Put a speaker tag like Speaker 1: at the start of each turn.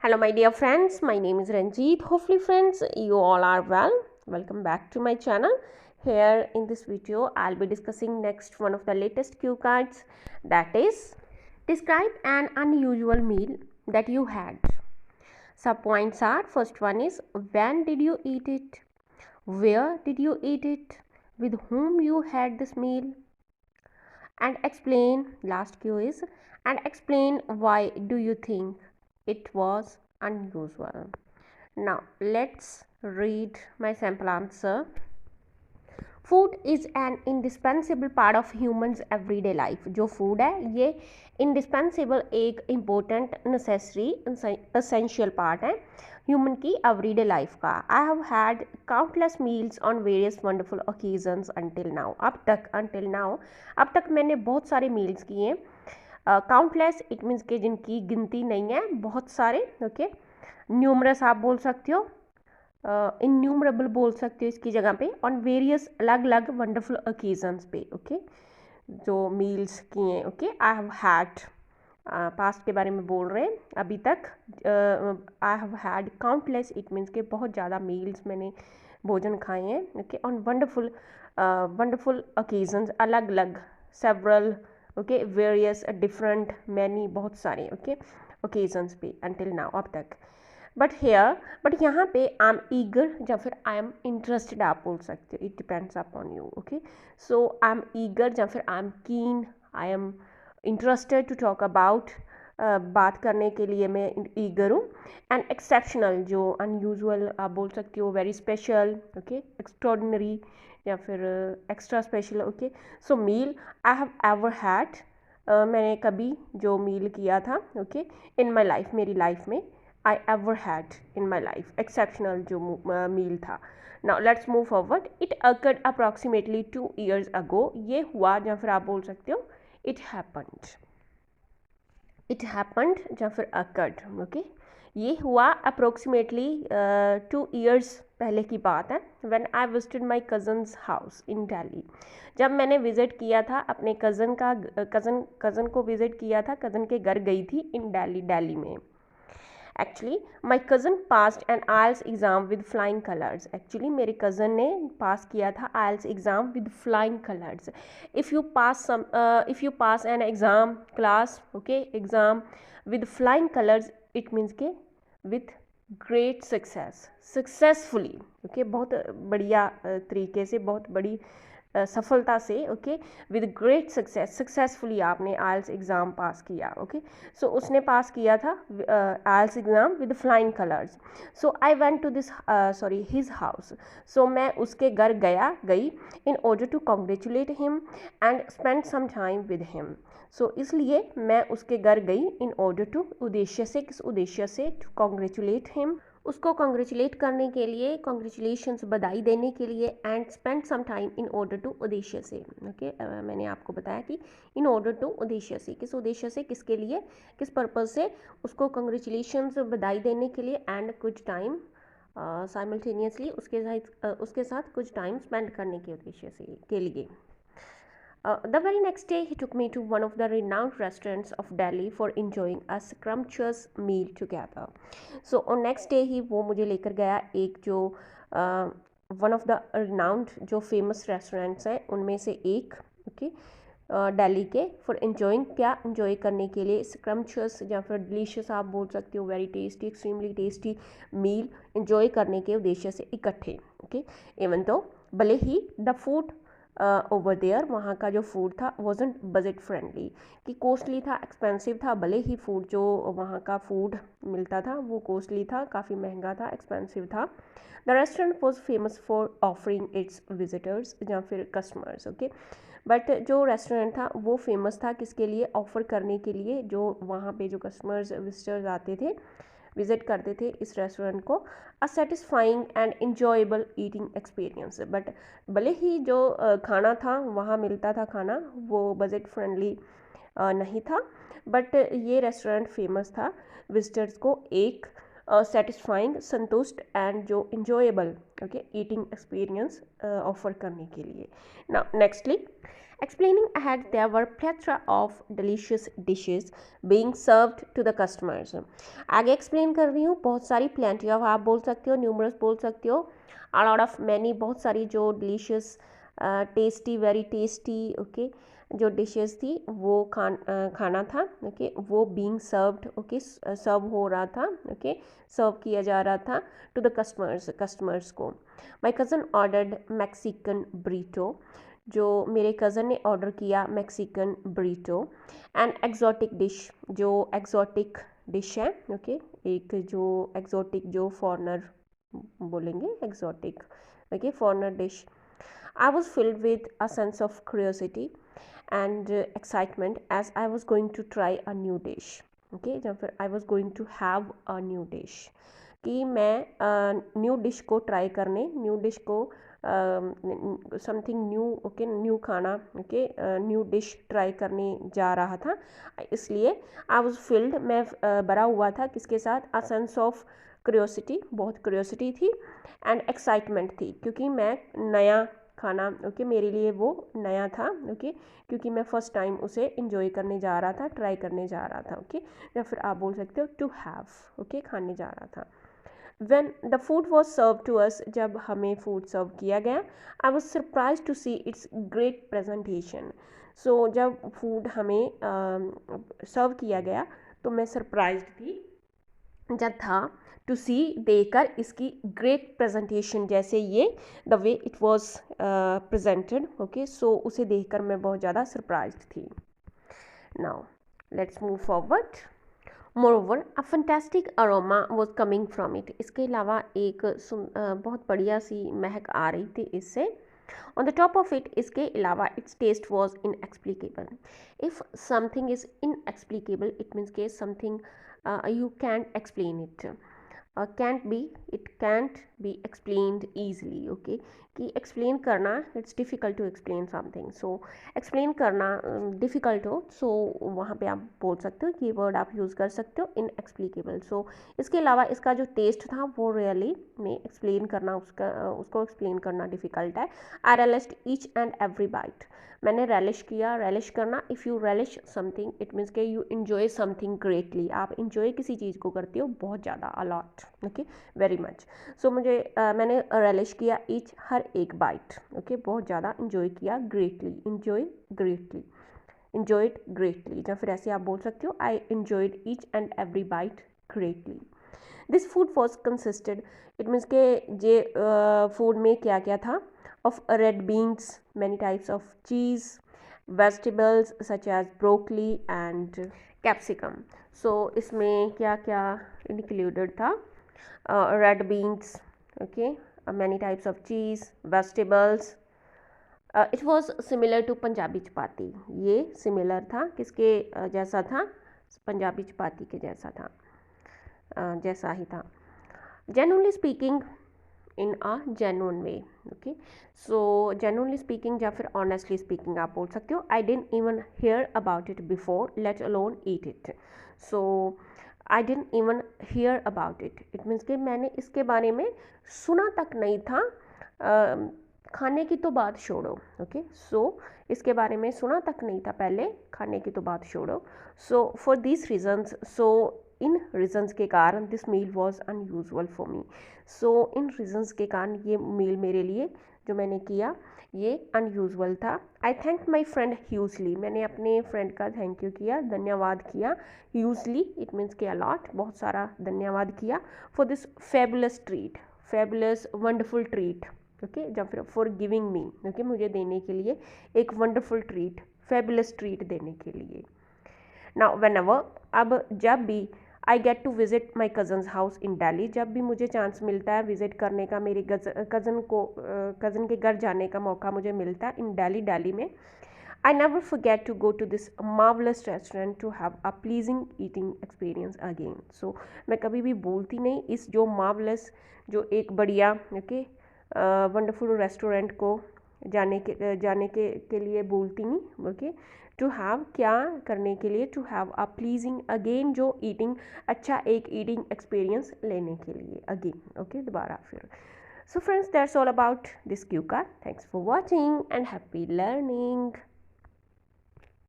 Speaker 1: Hello my dear friends, my name is Ranjit. Hopefully friends you all are well. Welcome back to my channel. Here in this video I'll be discussing next one of the latest cue cards, that is describe an unusual meal that you had. Sub points are, first one is when did you eat it, where did you eat it, with whom you had this meal, and explain, last cue is, and explain why do you think it was unusual. Now let's read my sample answer. Food is an indispensable part of humans everyday life. जो food है ये indispensable एक important necessary essential part है human की everyday life का. I have had countless meals on various wonderful occasions until now. अब तक मैंने बहुत सारे मील्स किए हैं. काउंटलेस इट मीन्स के जिनकी गिनती नहीं है, बहुत सारे. ओके, न्यूमरस आप बोल सकते हो, इन्यूमरेबल बोल सकते हो इसकी जगह पे, ऑन वेरियस अलग अलग वंडरफुल ओकेजन्स पे. ओके, जो मील्स किए. Okay, I have had passed के बारे में बोल रहे हैं अभी तक. I have had countless it means के बहुत ज़्यादा मील्स मैंने भोजन खाए हैं. ओके, ऑन वंडरफुल ओकेजन्स, अलग अलग, several, okay, various, different, many, बहुत सारे. ओके, ओकेजन्स पे अंटिल नाउ, अब तक. बट यहाँ पे आई एम ईगर या फिर आई एम इंटरेस्टेड आप बोल सकते हो. It depends upon you. Okay, so I am eager या फिर I am keen, I am interested to talk about, बात करने के लिए मैं ईगर हूँ. एंड एक्सेप्शनल, जो अनयूजुअल आप बोल सकते हो, वेरी स्पेशल. ओके, एक्स्ट्रॉर्डिनरी या फिर extra special. Okay, so meal I have ever had, मैंने कभी जो मील किया था. ओके, इन माई लाइफ, मेरी लाइफ में, I ever had in my life, exceptional जो मील था. Now let's move forward. It occurred approximately 2 years ago. ये हुआ या फिर आप बोल सकते हो it happened या फिर occurred. okay, ये हुआ approximately 2 years पहले की बात है. When I visited my cousin's house in Delhi. जब मैंने विज़िट किया था अपने कज़न को विज़िट किया था, कज़न के घर गई थी इन दिल्ली में. Actually, my cousin passed an IELTS exam with flying colors. Actually, मेरे cousin ने पास किया था IELTS exam with flying colors. If you pass an exam class, okay, exam with flying colors, it means के with great success, successfully. okay, बहुत बढ़िया तरीके से, बहुत बड़ी सफलता से. ओके, विद ग्रेट सक्सेसफुली आपने आइल्स एग्ज़ाम पास किया. ओके, सो उसने पास किया था IELTS exam with flying colours. So I went to his house. So मैं उसके घर गई in order to congratulate him and spend some time with him. So इसलिए मैं उसके घर गई इन ऑर्डर टू, उद्देश्य से, किस उद्देश्य से, टू कॉन्ग्रेचुलेट हिम, उसको कॉन्ग्रेचुलेट करने के लिए, कॉन्ग्रेचुलेशंस, बधाई देने के लिए, and spend some time in order to, उद्देश्य से. ओके, मैंने आपको बताया कि इन ऑर्डर टू उद्देश्य से, किस उद्देश्य से, किसके लिए, किस पर्पज़ से, उसको कॉन्ग्रेचुलेशंस, बधाई देने के लिए, एंड कुछ टाइम साइमल्टेनियसली उसके साथ कुछ टाइम स्पेंड करने के उद्देश्य से, के लिए. The very next day, he took me to one of the renowned restaurants of Delhi for enjoying a scrumptious meal together. So on next day ही वो मुझे लेकर गया एक जो one of the renowned, जो famous restaurants हैं उनमें से एक. okay, दिल्ली के, फॉर enjoying, क्या enjoy करने के लिए, scrumptious या फिर delicious आप बोल सकते हो, very tasty, extremely tasty meal enjoy करने के उद्देश्य से इकट्ठे. okay, even though, भले ही the food ओवर देयर, वहाँ का जो फूड था वॉजंट बजट फ्रेंडली, कि कॉस्टली था, एक्सपेंसिव था. भले ही फूड, जो वहाँ का फूड मिलता था वो कॉस्टली था, काफ़ी महंगा था, एक्सपेंसिव था. The restaurant was famous for offering it's visitors या फिर कस्टमर्स. ओके, बट जो रेस्टोरेंट था वो फेमस था किसके लिए, ऑफ़र करने के लिए, जो वहाँ पे जो कस्टमर्स, विजिटर्स आते थे, विज़िट करते थे इस रेस्टोरेंट को, a satisfying and enjoyable eating experience. But भले ही जो खाना था वहाँ मिलता था, खाना वो बजट फ्रेंडली नहीं था, बट ये रेस्टोरेंट फेमस था विजिटर्स को एक सेटिस्फाइंग, संतुष्ट, एंड जो enjoyable, okay, eating experience offer करने के लिए. Now nextly, Explaining ahead, there were plethora of delicious dishes being served to the customers. आगे एक्सप्लेन कर रही हूँ, बहुत सारी plenty of आप बोल सकते हो, numerous बोल सकते हो, a lot of many बहुत सारी जो delicious tasty very tasty okay जो डिशेस थी वो खाना था ओके वो बीइंग सर्व्ड ओके सर्व हो रहा था ओके सर्व किया जा रहा था टू द कस्टमर्स को. My cousin ordered Mexican burrito. जो मेरे कज़न ने ऑर्डर किया Mexican burrito. And exotic dish जो एक्जॉटिक डिश है ओके एक जो एक्जॉटिक जो फॉरनर बोलेंगे exotic okay foreigner dish. I was filled with a sense of curiosity and excitement as I was going to try a new dish. Okay, या फिर I was going to have a new dish. कि मैं new dish को try करने new dish को something new okay new खाना okay new dish try करने जा रहा था. इसलिए आई वॉज फिल्ड मैं भरा हुआ था किसके साथ अ सेंस ऑफ क्यूरियोसिटी बहुत क्यूरियोसिटी थी एंड एक्साइटमेंट थी क्योंकि मैं नया खाना ओके मेरे लिए वो नया था ओके क्योंकि मैं फ़र्स्ट टाइम उसे इंजॉय करने जा रहा था ट्राई करने जा रहा था ओके या फिर आप बोल सकते हो टू हैव ओके खाने जा रहा था. When the food was served to us जब हमें फूड सर्व किया गया I was surprised to see its great presentation. So जब फूड हमें सर्व किया गया तो मैं सरप्राइज्ड थी जब था टू सी देखकर इसकी ग्रेट प्रेजेंटेशन जैसे ये the way it was presented okay so उसे देखकर मैं बहुत ज़्यादा सरप्राइज्ड थी. Now let's move forward. Moreover, a fantastic aroma was coming from it. इसके अलावा एक बहुत बढ़िया सी महक आ रही थी इससे. On the top of it, इसके अलावा its taste was inexplicable. If something is inexplicable, it means कि something you can't explain it. Can't be, it can't be explained easily. Okay, कि explain करना it's difficult to explain something. So explain करना difficult हो so वहाँ पे आप बोल सकते हो कि word आप use कर सकते हो inexplicable. So इसके अलावा इसका जो taste था वो really में explain करना उसको explain करना difficult है. I relished each and every bite. मैंने relish किया. relish करना if you relish something it means कि you enjoy something greatly. आप enjoy किसी चीज़ को करते हो बहुत ज़्यादा a lot okay very much. So मुझे मैंने relish किया each हर एक bite okay बहुत ज़्यादा enjoy किया greatly enjoy greatly enjoyed greatly या फिर ऐसे आप बोल सकते हो I enjoyed each and every bite greatly. This food was consisted it means के ये food में क्या क्या था of red beans, many types of cheese, vegetables such as broccoli and capsicum. So इसमें क्या क्या included था red beans, okay, many types of cheese, vegetables. It was similar to Punjabi चपाती. ये similar था किसके जैसा था पंजाबी चपाती के जैसा था जैसा ही था. Genuinely speaking in a genuine way. Okay, so genuinely speaking या फिर honestly speaking आप बोल सकते हो. I didn't even hear about it before, let alone eat it. So I didn't even hear about it. It means कि मैंने इसके बारे में सुना तक नहीं था. खाने की तो बात छोड़ो. Okay, so इसके बारे में सुना तक नहीं था पहले खाने की तो बात छोड़ो. So for these reasons, so इन रीजन्स के कारण this meal was unusual for me. So इन रीजन्स के कारण ये मील मेरे लिए जो मैंने किया ये अनयूजल था. आई थैंक माई फ्रेंड ह्यूजली. मैंने अपने फ्रेंड का थैंक यू किया धन्यवाद किया. ह्यूजली इट मीन्स के अलॉट बहुत सारा धन्यवाद किया for this fabulous treat fabulous wonderful treat okay जब फिर फॉर गिविंग मी ओके मुझे देने के लिए एक वंडरफुल ट्रीट फेबुलस ट्रीट देने के लिए. नाउ व्हेनेवर अब जब भी I get to visit my cousin's house in Delhi जब भी मुझे चांस मिलता है विज़िट करने का मेरे कज़न के घर जाने का मौका मुझे मिलता है इन दिल्ली में. I never forget to go to this marvellous restaurant to have a pleasing eating experience again. So मैं कभी भी भूलती नहीं इस जो मार्वलस जो एक बढ़िया ओके वंडरफुल रेस्टोरेंट को जाने के लिए भूलती नहीं ओके टू हैव क्या करने के लिए to have a pleasing again जो ईटिंग अच्छा एक ईटिंग एक्सपीरियंस लेने के लिए अगेन ओके दोबारा फिर. So friends that's all about this Q card. Thanks for watching and happy learning.